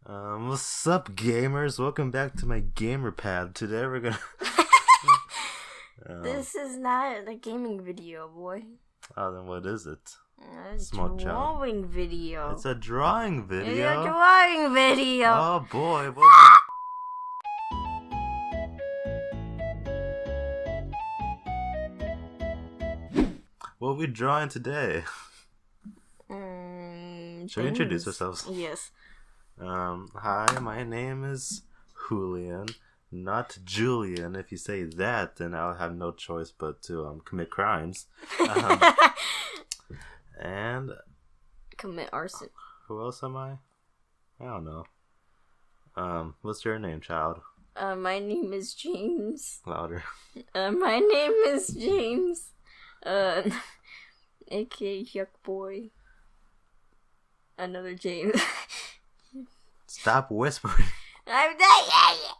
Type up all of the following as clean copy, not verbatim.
What's up, gamers? Welcome back to my gamer pad. Today we're gonna. This is not a gaming video, boy. Oh, then what is it? It's a drawing video. It's a drawing video. It's a drawing video. Oh boy. What are we drawing today? Should we introduce ourselves? Yes. Hi, my name is Julian, not Julian. If you say that, then I'll have no choice but to commit crimes. And commit arson. Who else am I? I don't know. What's your name, child? My name is James. Louder. My name is James. aka Yuck Boy. Another James. Stop whispering. I'm not.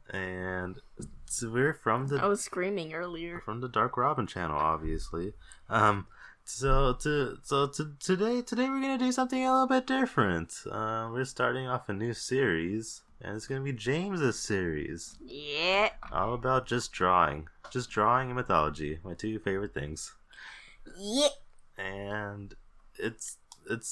And so we're from the. I was screaming earlier. From the Dark Robin channel, obviously. So today we're gonna do something a little bit different. We're starting off a new series, and it's gonna be James's series. Yeah. All about just drawing and mythology, my two favorite things. Yeah. And it's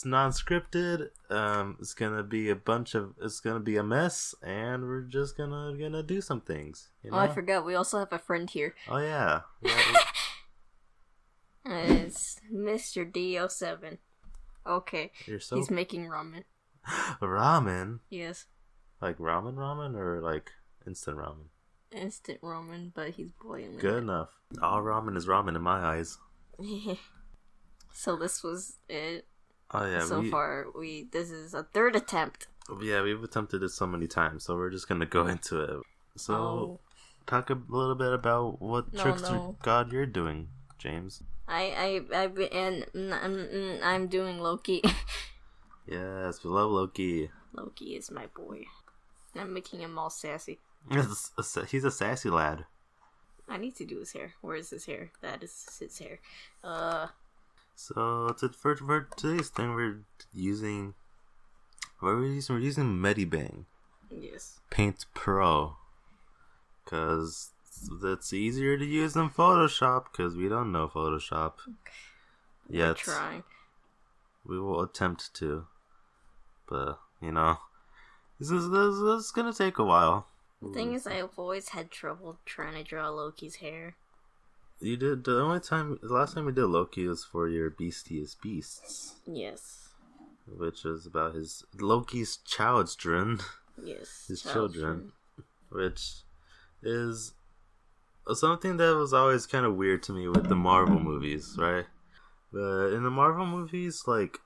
non-scripted. It's gonna be it's gonna be a mess, and we're just gonna do some things. You know? Oh, I forgot. We also have a friend here. Oh yeah. It's Mr. D07. Okay. He's making ramen. Ramen? Yes. Like ramen or like instant ramen? Instant ramen, but he's boiling. Good enough. All ramen is ramen in my eyes. So this was it. Oh yeah. So far, this is a third attempt. Yeah, we've attempted it so many times, so we're just gonna go into it. So, talk a little bit about what trickster god you're doing, James. I'm doing Loki. Yes, we love Loki. Loki is my boy. I'm making him all sassy. He's a sassy lad. I need to do his hair. Where is his hair? That is his hair. So for today's thing, we're using Medibang. Yes. Paint Pro, cause that's easier to use than Photoshop. Cause we don't know Photoshop yet. We're trying. We will attempt to, but this is gonna take a while. The thing is, I've always had trouble trying to draw Loki's hair. You did the last time we did Loki was for your Beastiest Beasts. Yes. Which is about his Loki's children. Yes. His children. Which is something that was always kind of weird to me with the Marvel movies, right? But in the Marvel movies, like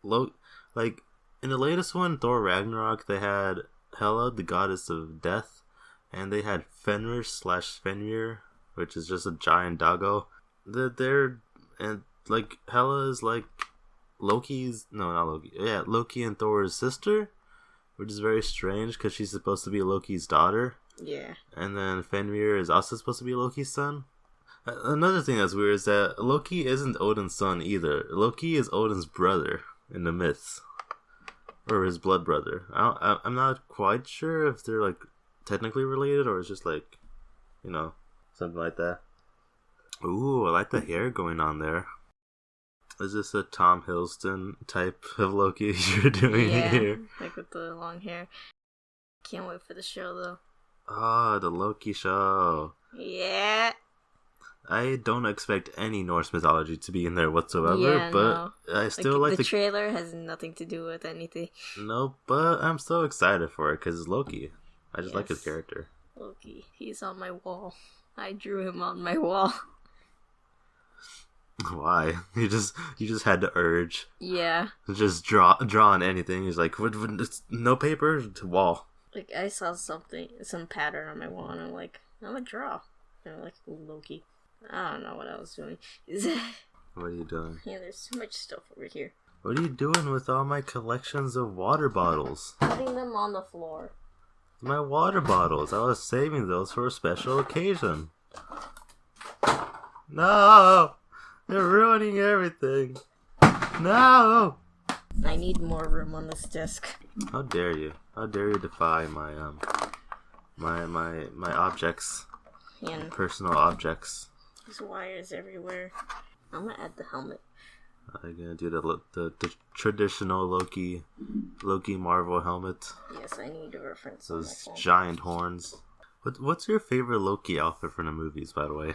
in the latest one, Thor Ragnarok, they had Hela, the goddess of death, and they had Fenrir, which is just a giant doggo. Hela is like Loki's, no, not Loki. Yeah, Loki and Thor's sister, which is very strange because she's supposed to be Loki's daughter. Yeah. And then Fenrir is also supposed to be Loki's son. Another thing that's weird is that Loki isn't Odin's son either. Loki is Odin's brother in the myths. Or his blood brother. I'm not quite sure if they're like technically related or it's just like, something like that. Ooh, I like the hair going on there. Is this a Tom Hiddleston type of Loki you're doing here? Like with the long hair. Can't wait for the show though. Oh, the Loki show. Yeah. I don't expect any Norse mythology to be in there whatsoever, but I still like the trailer has nothing to do with anything. No, but I'm so excited for it because it's Loki. I just like his character. Loki, he's on my wall. I drew him on my wall. Why? You just had the urge. Yeah. To just draw on anything. He's like, no paper, to wall. Like I saw some pattern on my wall, and I'm like, I'm gonna draw. And I'm like, Loki. I don't know what I was doing. What are you doing? Yeah, there's too much stuff over here. What are you doing with all my collections of water bottles? Putting them on the floor. My water bottles. I was saving those for a special occasion. No! They're ruining everything. No! I need more room on this desk. How dare you? How dare you defy my my objects, And personal objects? there's wires everywhere. I'm gonna add the helmet. I'm gonna do the traditional Loki Marvel helmet. Yes, I need a reference. Those giant horns. What's your favorite Loki outfit from the movies, by the way?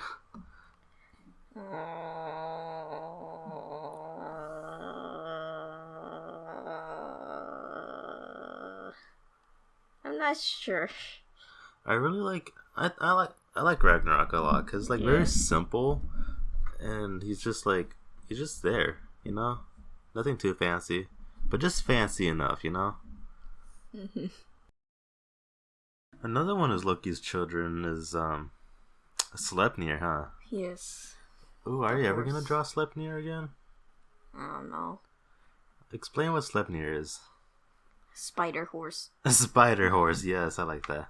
I'm not sure. I really like I like Ragnarok a lot because like very simple, and he's just there, you know, nothing too fancy, but just fancy enough, you know. Mm-hmm. Another one of Loki's children is Sleipnir, huh? Yes. Ooh, are you ever gonna draw Sleipnir again? I don't know. Explain what Sleipnir is. Spider horse. A spider horse, yes, I like that.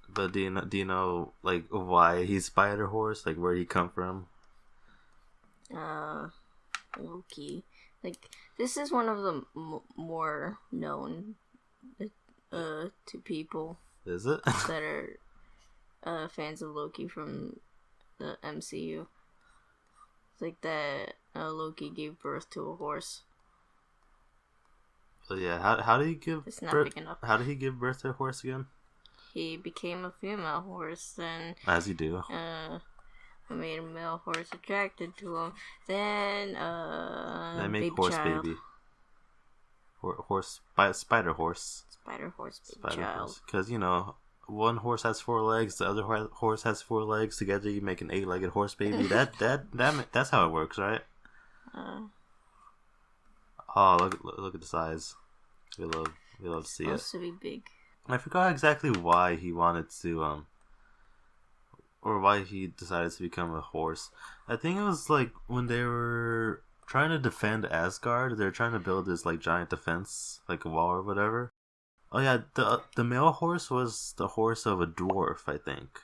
But do you know like why he's spider horse? Like where he come from? Loki. Like this is one of the more known to people. Is it? That are fans of Loki from the MCU. It's like that Loki gave birth to a horse. So yeah, how did he give It's not birth? big enough. How did he give birth to a horse again? He became a female horse, then As you do. made a male horse attracted to him. Then They make baby horse child. baby. Spider horse. Spider horse baby Spider child. horse. Because you know, one horse has 4 legs, the other horse has 4 legs. Together, you make an 8-legged horse baby. That's how it works, right? Oh, look at the size. We love to see it. Supposed to be big. I forgot exactly why he wanted to or why he decided to become a horse. I think it was like when they were trying to defend Asgard. They were trying to build this like giant defense, like a wall or whatever. Oh yeah, the male horse was the horse of a dwarf, I think.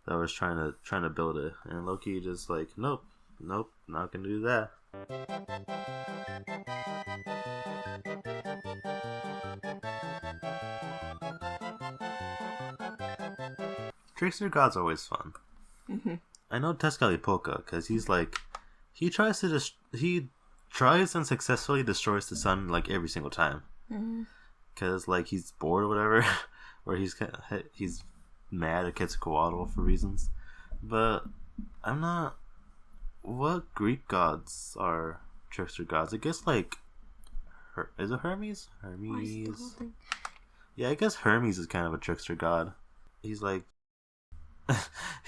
That was trying to build it, and Loki just like nope, not gonna do that. Trickster God's always fun. Mm-hmm. I know Tezcatlipoca because he tries and successfully destroys the sun like every single time. Because like he's bored or whatever, or he's mad at Quetzalcoatl for reasons. But I'm not. What Greek gods are trickster gods? I guess like, is it Hermes? Hermes. Yeah, I guess Hermes is kind of a trickster god. He's like.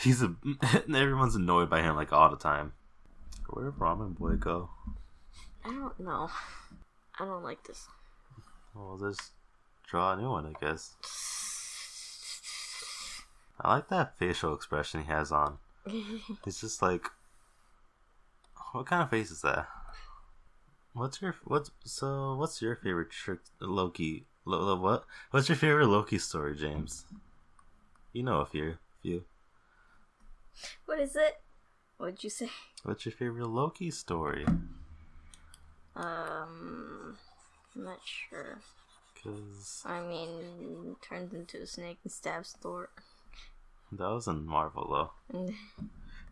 Everyone's annoyed by him like all the time. Where did Ramen Boy go? I don't know. I don't like this. Well, just draw a new one, I guess. I like that facial expression he has on. It's just like, what kind of face is that? What's your favorite Loki? What? What's your favorite Loki story, James? You know a few. What is it? What'd you say? What's your favorite Loki story? I'm not sure. I mean, turns into a snake and stabs Thor. That was in Marvel, though.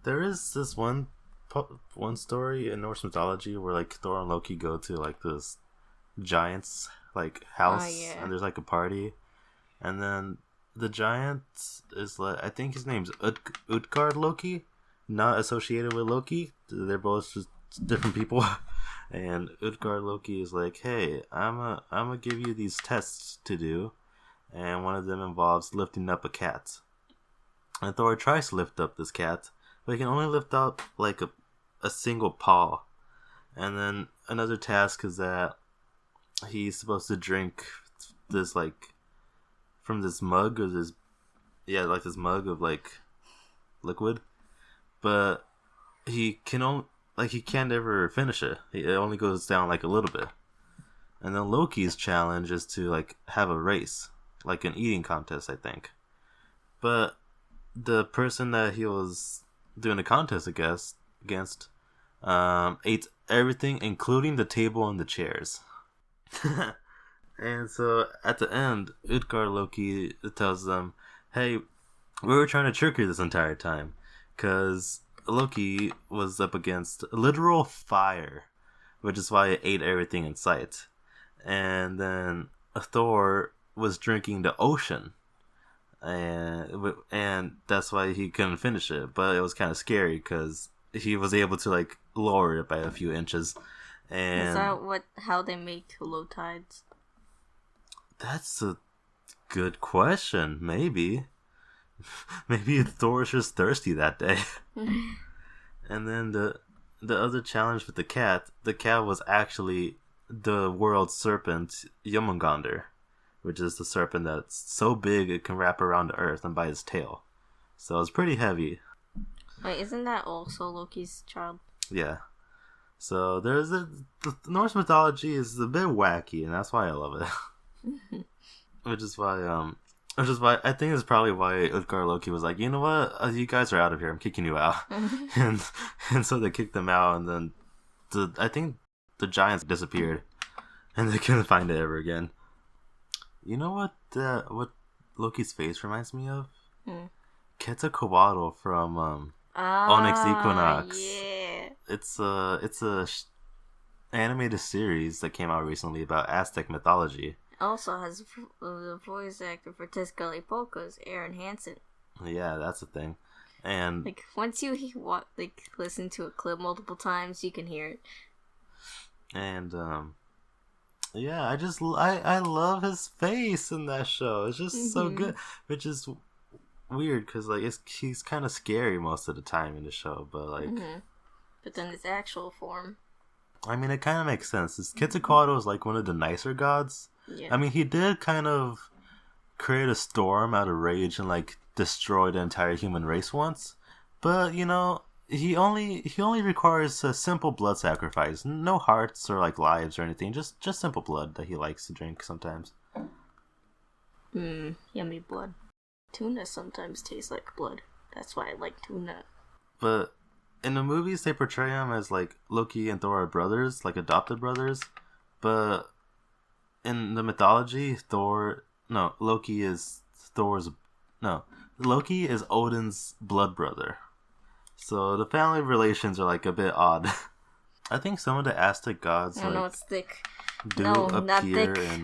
There is this one story in Norse mythology where like Thor and Loki go to like this giant's like house, and there's like a party, and then the giant is like, I think his name's Utgard Loki, not associated with Loki. They're both just different people. And Utgard Loki is like, hey, I'm gonna give you these tests to do, and one of them involves lifting up a cat. And Thor tries to lift up this cat, but he can only lift up like a single paw. And then another task is that he's supposed to drink this like from this mug or this mug of like liquid, but he can't ever finish it. It only goes down like a little bit. And then Loki's challenge is to like have a race, like an eating contest, I think. But the person that he was doing a contest against ate everything, including the table and the chairs. And so at the end, Utgard Loki tells them, "Hey, we were trying to trick you this entire time, because Loki was up against literal fire, which is why it ate everything in sight. And then Thor was drinking the ocean, and that's why he couldn't finish it. But it was kind of scary because he was able to like lower it by a few inches." And is that how they make low tides? That's a good question. Maybe Thor was just thirsty that day. And then the other challenge with the cat was actually the world's serpent, Jomungandr, which is the serpent that's so big it can wrap around the earth and bite its tail. So it's pretty heavy. Wait, isn't that also Loki's child? Yeah. So the Norse mythology is a bit wacky, and that's why I love it. Which is why I think it's probably why Utgard Loki was like, you know what, you guys are out of here. I'm kicking you out. and so they kicked them out, and then I think the giants disappeared, and they couldn't find it ever again. You know what Loki's face reminds me of? Quetzalcoatl from Onyx Equinox. Yeah. It's a animated series that came out recently about Aztec mythology. Also has the voice actor for Tezcatlipoca's Aaron Hansen. Yeah, that's the thing. And like once you listen to a clip multiple times, you can hear it. And yeah, I love his face in that show. It's just so good, which is weird because like he's kind of scary most of the time in the show, but like, but then his actual form. I mean, it kind of makes sense. Quetzalcoatl is like one of the nicer gods. Yeah. I mean, he did kind of create a storm out of rage and like destroy the entire human race once, but you know, he only requires a simple blood sacrifice, no hearts or like lives or anything, just simple blood that he likes to drink sometimes. Yummy blood. Tuna sometimes tastes like blood. That's why I like tuna. But in the movies, they portray him as like Loki and Thor are brothers, like adopted brothers, but in the mythology, Loki is Odin's blood brother. So the family relations are like a bit odd. I think some of the Aztec gods it's thick. do appear in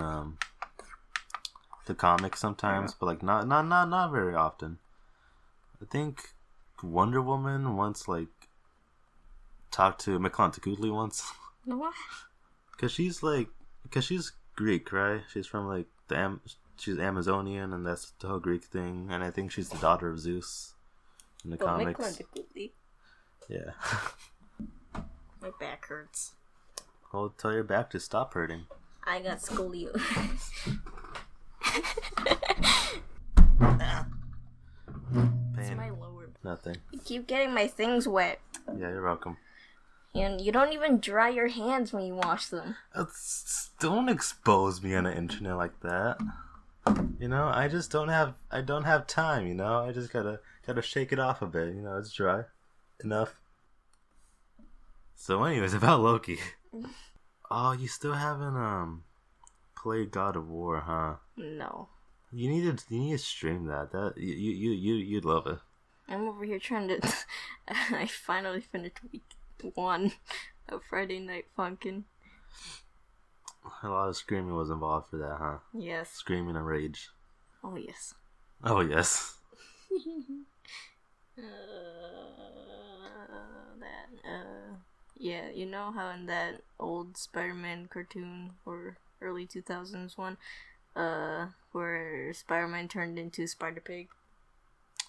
the comics sometimes, but like not very often. I think Wonder Woman once like talked to Mictlantecuhtli once. What? Because she's Greek, right? She's from like she's Amazonian, and that's the whole Greek thing. And I think she's the daughter of Zeus in the comics. Yeah. My back hurts. Well, tell your back to stop hurting. I got scoliosis. It's my lower. Nothing. You keep getting my things wet. Yeah, you're welcome. And you don't even dry your hands when you wash them. Don't expose me on the internet like that. You know, I don't have time, you know? I just gotta shake it off a bit, you know, it's dry. Enough. So anyways, about Loki. Oh, you still haven't played God of War, huh? No. You need to stream that. You'd love it. I'm over here trying to I finally finished week 1 of Friday Night Funkin'. A lot of screaming was involved for that, huh? Yes. Screaming and rage. Oh, yes. Oh, yes. Yeah, you know how in that old Spider-Man cartoon, or early 2000s one, where Spider-Man turned into Spider-Pig?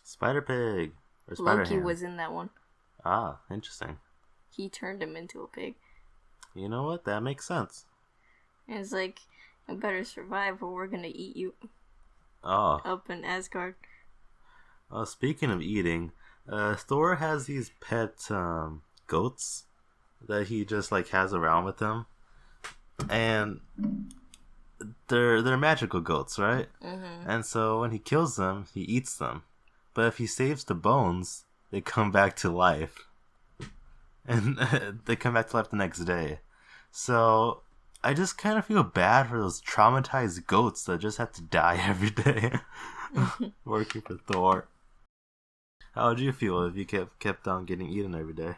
Spider-Pig. Or Spider-Ham. Loki was in that one. Ah, interesting. He turned him into a pig. You know what? That makes sense. And it's like, you better survive or we're gonna eat you. Oh. Up in Asgard. Speaking of eating, Thor has these pet goats that he just like has around with him, and they're magical goats, right? Mm-hmm. And so when he kills them, he eats them. But if he saves the bones, they come back to life. and they come back to life the next day. So I just kind of feel bad for those traumatized goats that just have to die every day working for Thor. How would you feel if you kept on getting eaten every day?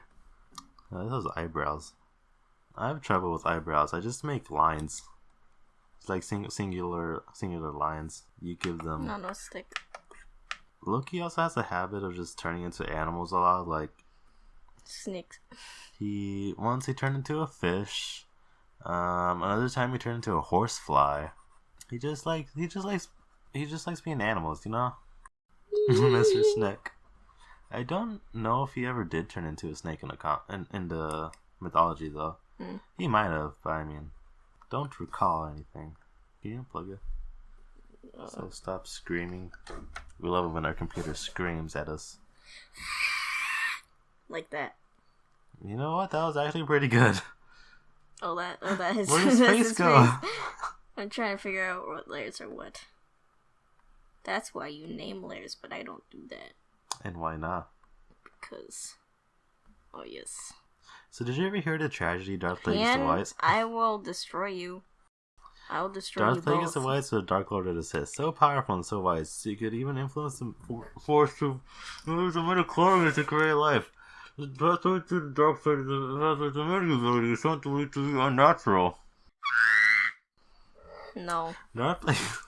Those eyebrows. I have trouble with eyebrows. I just make lines. It's like singular lines. You give them. No stick. Loki also has a habit of just turning into animals a lot. Like snakes. Once he turned into a fish. Another time he turned into a horsefly. He just likes being animals, you know. Mr. Snake. I don't know if he ever did turn into a snake in the mythology though. He might have, but I mean, don't recall anything. Can you unplug it? So stop screaming. We love it when our computer screams at us. Like that. You know what? That was actually pretty good. That is. Where does space go? I'm trying to figure out what layers are what. That's why you name layers, but I don't do that. And why not? Because. Oh, yes. So, did you ever hear the tragedy Darth Plagueis the Wise? I will destroy you. I will destroy Darth you both. Plagueis the Wise was the Dark Lord of the Sith. So powerful and so wise, he could even influence the Force to move the midichlorians to create life. The pathway to the dark side of the ability is not to be unnatural. No. Darth Plagueis.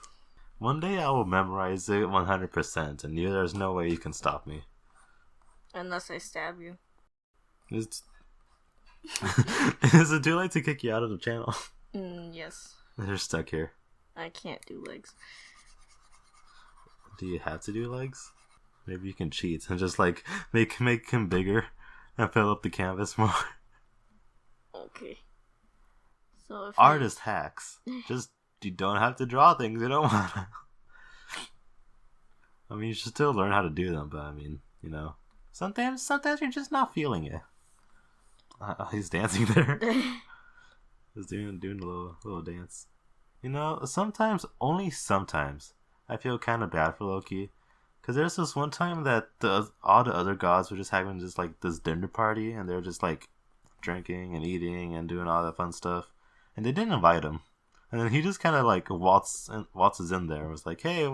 One day I will memorize it 100%, and there's no way you can stop me. Unless I stab you. Is it too late to kick you out of the channel? Yes. You're stuck here. I can't do legs. Do you have to do legs? Maybe you can cheat and just like make him bigger and fill up the canvas more. Okay. So if artist hacks. Just you don't have to draw things you don't want to. I mean, you should still learn how to do them, but I mean, you know, sometimes you're just not feeling it. He's dancing there. He's doing a little dance. You know, only sometimes, I feel kind of bad for Loki. Because there's this one time that all the other gods were just having just like this dinner party, and they're just like drinking and eating and doing all that fun stuff. And they didn't invite him. And then he just kind of like waltzes in there and was like, "Hey,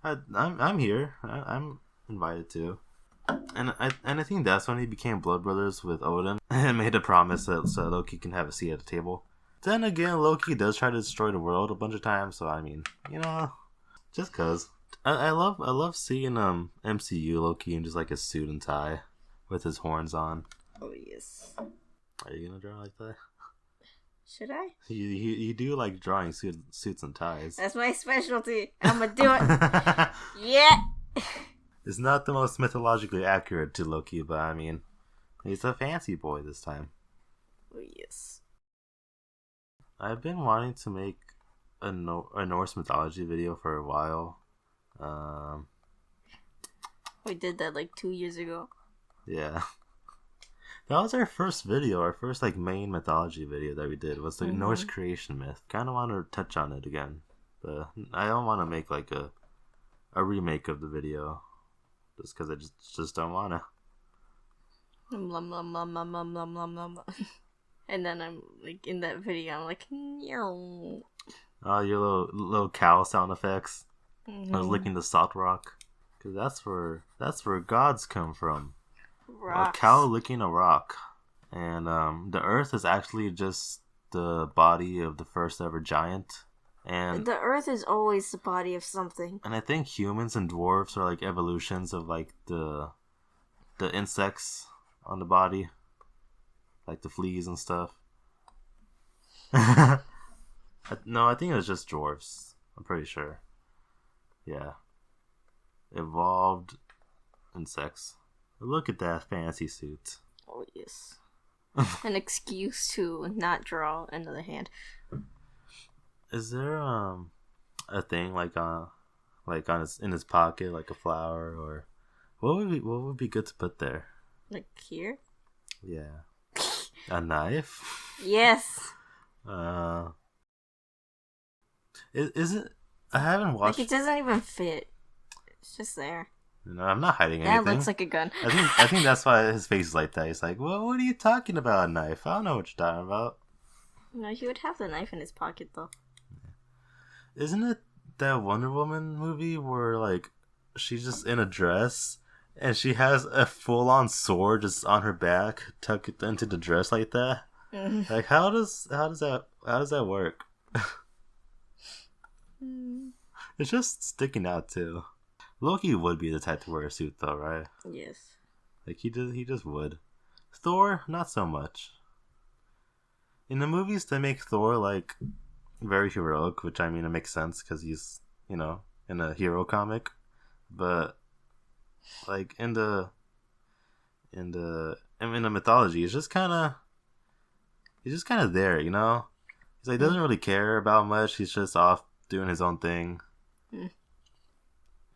I'm here. I'm invited too." And I think that's when he became blood brothers with Odin and made a promise so Loki can have a seat at the table. Then again, Loki does try to destroy the world a bunch of times, so I mean, you know, just cause. I love seeing MCU Loki in just like a suit and tie with his horns on. Oh yes. Are you gonna draw like that? Should I? You do like drawing suits and ties. That's my specialty. I'm gonna do it. Yeah. It's not the most mythologically accurate to Loki, but I mean, he's a fancy boy this time. Oh yes. I've been wanting to make a Norse mythology video for a while. We did that like 2 years ago. Yeah. That was our first video, our first like main mythology video that we did was the Norse creation myth. Kind of want to touch on it again, but I don't want to make like a remake of the video, just because I just don't want to. And then I'm like in that video, I'm like, Meow. Oh, your little cow sound effects. I was licking the salt rock, because that's where gods come from. Rocks. A cow licking a rock, and the Earth is actually just the body of the first ever giant. And the Earth is always the body of something. And I think humans and dwarves are like evolutions of like the insects on the body, like the fleas and stuff. No, I think it was just dwarves. I'm pretty sure. Yeah. Evolved insects. Look at that fancy suit. Oh, yes. An excuse to not draw another hand. Is there a thing like in his pocket, like a flower, or what would be good to put there? Like here? Yeah. A knife? Yes. Is it? I haven't watched. Like it doesn't even fit. It's just there. I'm not hiding anything. That looks like a gun. I think that's why his face is like that. He's like, well, what are you talking about, a knife? I don't know what you're talking about. No, he would have the knife in his pocket, though. Isn't it that Wonder Woman movie where, like, she's just in a dress and she has a full-on sword just on her back, tucked into the dress like that? Mm-hmm. Like, how does that work? It's just sticking out too. Loki would be the type to wear a suit, though, right? Yes. Like he just would. Thor, not so much. In the movies, they make Thor like very heroic, which I mean it makes sense because he's in a hero comic, but like in the mythology, he's just kind of there, you know. He's like doesn't really care about much. He's just off doing his own thing.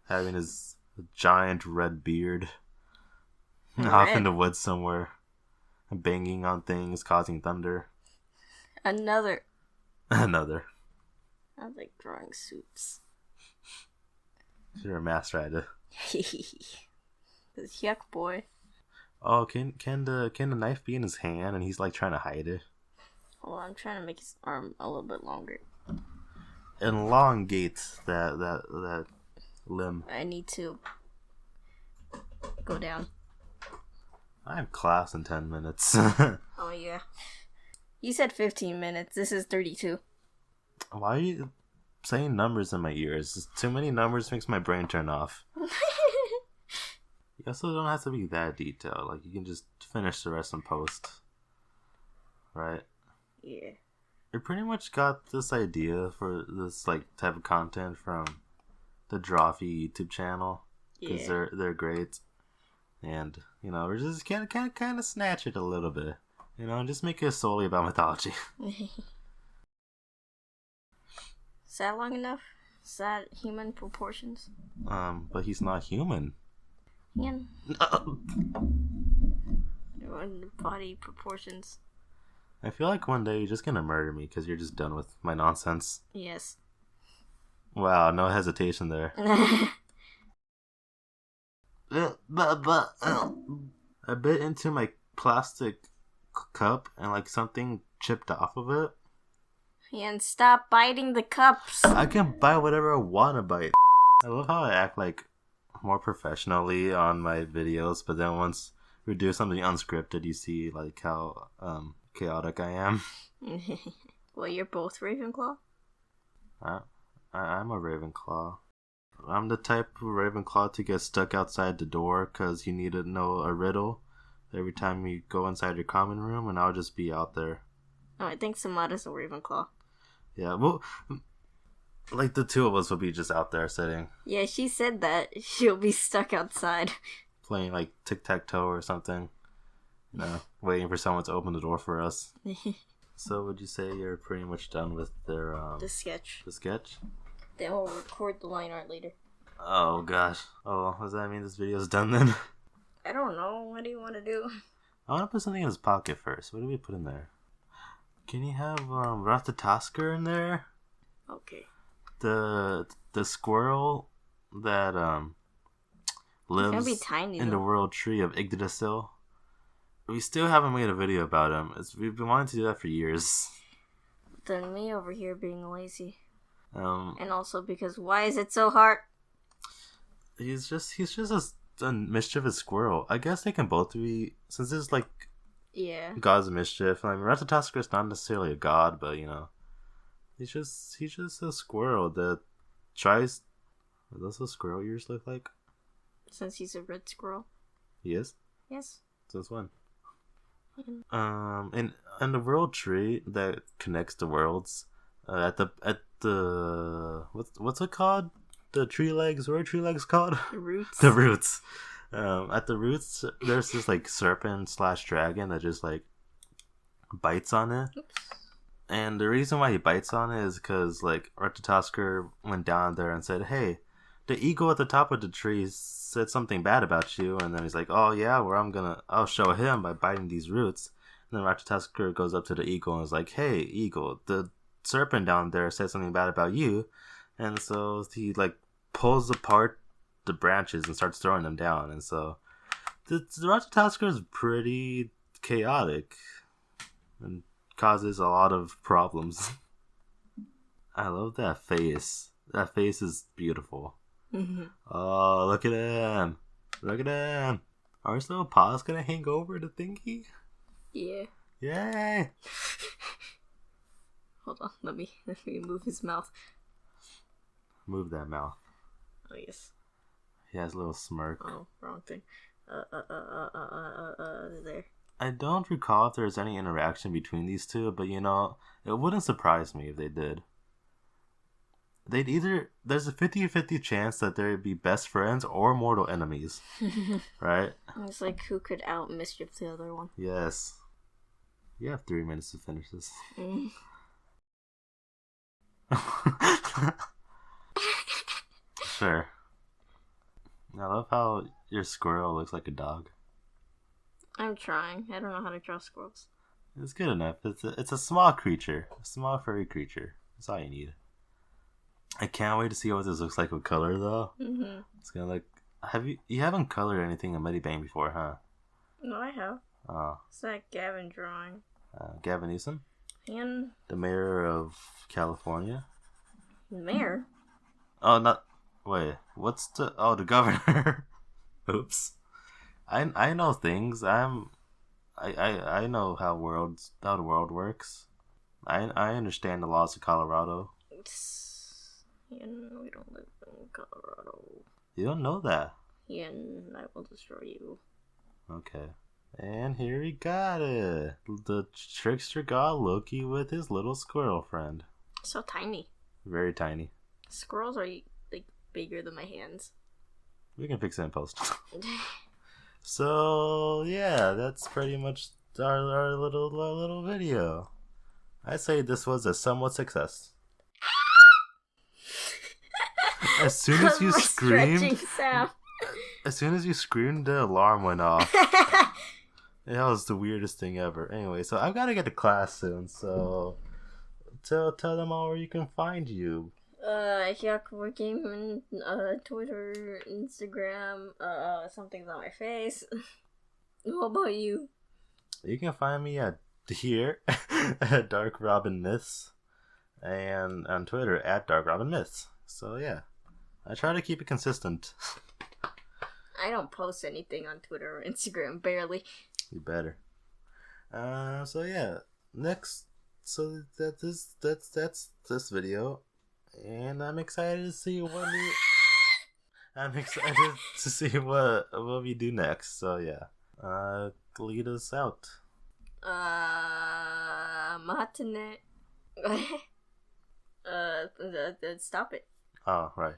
Having his giant red beard. Off in the woods somewhere. Banging on things, causing thunder. Another. I like drawing suits. You're a master at it. This yuck boy. Oh, can the knife be in his hand and he's like trying to hide it? Well, I'm trying to make his arm a little bit longer. Elongate that limb. I need to go down. I have class in 10 minutes. Oh, yeah. You said 15 minutes. This is 32. Why are you saying numbers in my ears? Too many numbers makes my brain turn off. You also don't have to be that detailed. Like, you can just finish the rest in post. Right? Yeah. We pretty much got this idea for this, like, type of content from the Drawfee YouTube channel. Because they're great. And, we're just kind of snatch it a little bit. Just make it solely about mythology. Is that long enough? Is that human proportions? But he's not human. Yeah. Body proportions. I feel like one day you're just gonna murder me because you're just done with my nonsense. Yes. Wow, no hesitation there. I bit into my plastic cup and like something chipped off of it. And stop biting the cups. I can bite whatever I want to bite. I love how I act like more professionally on my videos, but then once we do something unscripted, you see like how chaotic I am. Well, you're both Ravenclaw? I'm a Ravenclaw. I'm the type of Ravenclaw to get stuck outside the door because you need to know a riddle every time you go inside your common room, and I'll just be out there. Oh, I think Samara's a Ravenclaw. Yeah, well, like the two of us will be just out there sitting. Yeah, she said that. She'll be stuck outside. Playing like tic-tac-toe or something. Waiting for someone to open the door for us. So would you say you're pretty much done with their the sketch? The sketch? Then we'll record the line art later. Oh gosh. Oh, does that mean this video's done then? I don't know. What do you want to do? I want to put something in his pocket first. What do we put in there? Can you have Ratatoskr in there? Okay. The squirrel that lives be tiny, in the world tree of Yggdrasil. We still haven't made a video about him. We've been wanting to do that for years. Then me over here being lazy. And also because why is it so hard? He's just a mischievous squirrel. I guess they can both be, since it's like gods of mischief. I mean, Ratatoskr is not necessarily a god, but he's just a squirrel that tries. What does those squirrel ears look like? Since he's a red squirrel. He is? Yes. Since when? And the world tree that connects the worlds, at the what's it called? The tree legs. What are tree legs called? The roots. The roots. At the roots, there's this like serpent / dragon that just like bites on it. Oops. And the reason why he bites on it is because like Ratatoskr went down there and said, "Hey, the eagle at the top of the tree said something bad about you," and then he's like, "Oh yeah, I'll show him by biting these roots." And then Ratatoskr goes up to the eagle and is like, "Hey, eagle, the serpent down there said something bad about you," and so he like pulls apart the branches and starts throwing them down. And so the Ratatoskr is pretty chaotic and causes a lot of problems. I love that face. That face is beautiful. Mm-hmm. Oh, look at him. Look at him. Are his little paws gonna hang over the thingy? Yeah. Yay! Hold on, let me move his mouth. Move that mouth. Oh, yes. He has a little smirk. Oh, wrong thing. There. I don't recall if there's any interaction between these two, but you know, it wouldn't surprise me if they did. They'd either... There's a 50-50 chance that they'd be best friends or mortal enemies. Right? It's like, who could out-mischief the other one? Yes. You have 3 minutes to finish this. Sure. I love how your squirrel looks like a dog. I'm trying. I don't know how to draw squirrels. It's good enough. It's a small creature. A small furry creature. That's all you need. I can't wait to see what this looks like with color, though. Mm-hmm. It's gonna look... You haven't colored anything in Medibang before, huh? No, I have. Oh. It's that Gavin drawing. Gavin Newsom? And... The mayor of California? The mayor? Oh, not... Wait, what's the... Oh, the governor. Oops. I know things. I know how the world works. I understand the laws of Colorado. Yeah, we don't live in Colorado. You don't know that. Yeah, and I will destroy you. Okay. And here we got it. The trickster god Loki with his little squirrel friend. So tiny. Very tiny. Squirrels are like bigger than my hands. We can fix that in post. So yeah, that's pretty much our little video. I'd say this was a somewhat success. As soon as you screamed, the alarm went off. That was the weirdest thing ever. Anyway, so I've got to get to class soon. So tell them all where you can find you. Yakuza Game on Twitter, Instagram, something's on my face. What about you? You can find me here at Dark Robin Myths and on Twitter at Dark Robin Myths. So yeah, I try to keep it consistent. I don't post anything on Twitter or Instagram, barely. You better. So yeah, next. So that's this video. And I'm excited to see what we do next. So yeah, lead us out. Matane. Stop it. Oh right.